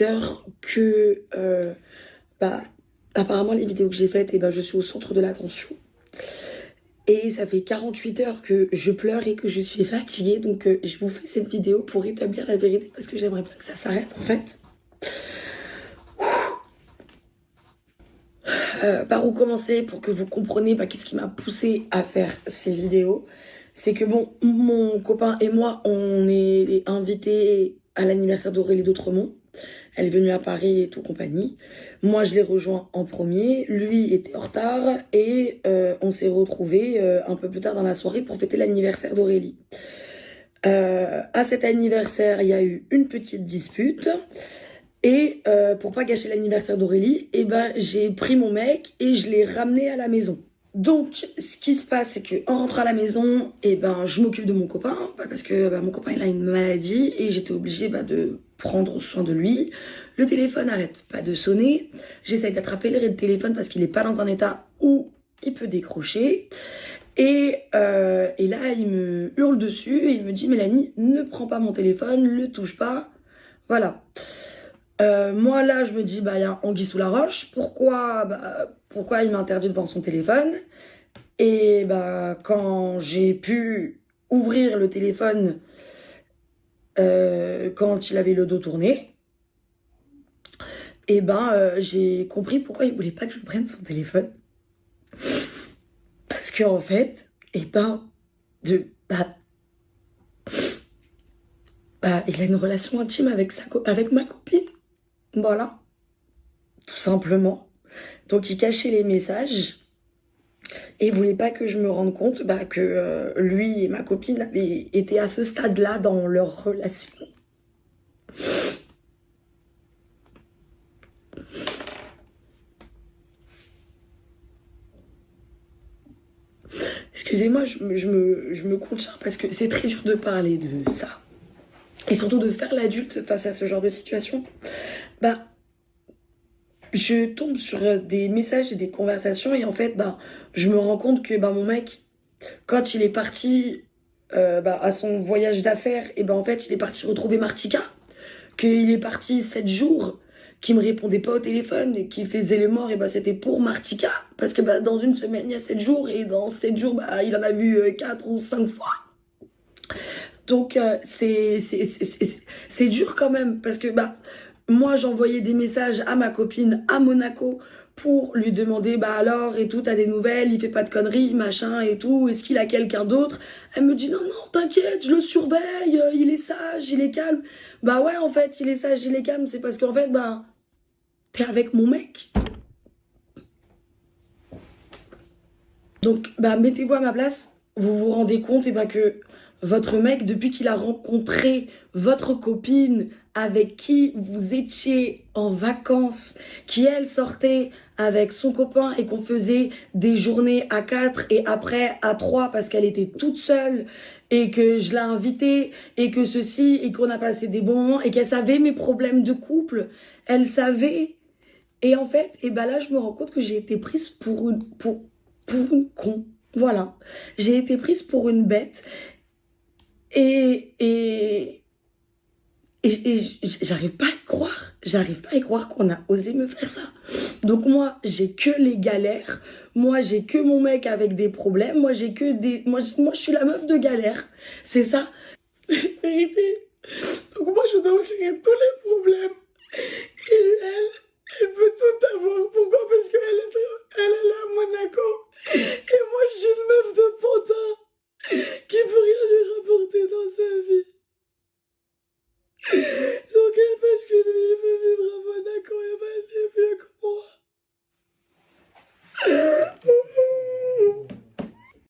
heures que apparemment les vidéos que j'ai faites, je suis au centre de l'attention. Et ça fait 48 heures que je pleure et que je suis fatiguée. Donc je vous fais cette vidéo pour établir la vérité parce que j'aimerais bien que ça s'arrête en fait. Par où commencer pour que vous compreniez qu'est-ce qui m'a poussée à faire ces vidéos. C'est que bon, mon copain et moi, on est invités à l'anniversaire d'Aurélie d'Autremont. Elle est venue à Paris et tout compagnie. Moi, je l'ai rejoint en premier. Lui était en retard et on s'est retrouvés un peu plus tard dans la soirée pour fêter l'anniversaire d'Aurélie. À cet anniversaire, il y a eu une petite dispute. Et pour pas gâcher l'anniversaire d'Aurélie, j'ai pris mon mec et je l'ai ramené à la maison. Donc, ce qui se passe, c'est qu'en rentrant à la maison, je m'occupe de mon copain, parce que mon copain il a une maladie et j'étais obligée de prendre soin de lui. Le téléphone n'arrête pas de sonner. J'essaye d'attraper le téléphone parce qu'il n'est pas dans un état où il peut décrocher. Et là, il me hurle dessus et il me dit « Mélanie, ne prends pas mon téléphone, le touche pas. » Voilà. Moi là je me dis il y a anguille sous la roche, pourquoi il m'a interdit de vendre son téléphone? Et quand j'ai pu ouvrir le téléphone quand il avait le dos tourné, j'ai compris pourquoi il voulait pas que je prenne son téléphone. Parce qu'en fait, il a une relation intime avec ma copine. Voilà, tout simplement. Donc il cachait les messages et il voulait pas que je me rende compte que lui et ma copine avaient été à ce stade-là dans leur relation. Excusez-moi, je me contiens parce que c'est très dur de parler de ça. Et surtout de faire l'adulte face à ce genre de situation. Je tombe sur des messages et des conversations et en fait, je me rends compte que mon mec, quand il est parti à son voyage d'affaires, en fait, il est parti retrouver Martika, qu'il est parti 7 jours, qu'il me répondait pas au téléphone et qu'il faisait le mort, c'était pour Martika, parce que dans une semaine, il y a 7 jours et dans 7 jours, il en a vu 4 ou 5 fois. Donc, c'est dur quand même, parce que moi, j'envoyais des messages à ma copine à Monaco pour lui demander alors et tout, t'as des nouvelles, il fait pas de conneries, machin et tout, est-ce qu'il a quelqu'un d'autre? Elle me dit non, t'inquiète, je le surveille, il est sage, il est calme. Ouais, en fait, il est sage, il est calme, c'est parce qu'en fait, t'es avec mon mec. Donc, mettez-vous à ma place, vous vous rendez compte que votre mec, depuis qu'il a rencontré votre copine avec qui vous étiez en vacances, qui elle sortait avec son copain et qu'on faisait des journées à 4 et après à 3 parce qu'elle était toute seule et que je l'ai invitée et que ceci et qu'on a passé des bons moments et qu'elle savait mes problèmes de couple, elle savait. Et en fait, là je me rends compte que j'ai été prise pour une con. Voilà, j'ai été prise pour une bête. Et j'arrive pas à y croire. J'arrive pas à y croire qu'on a osé me faire ça. Donc moi, j'ai que les galères. Moi, j'ai que mon mec avec des problèmes. Moi, j'ai que des... Moi, je suis la meuf de galère. C'est ça. C'est la vérité. Donc moi, je dois gérer tous les problèmes. Et elle veut tout avoir. Pourquoi? Parce qu'elle est là à Monaco.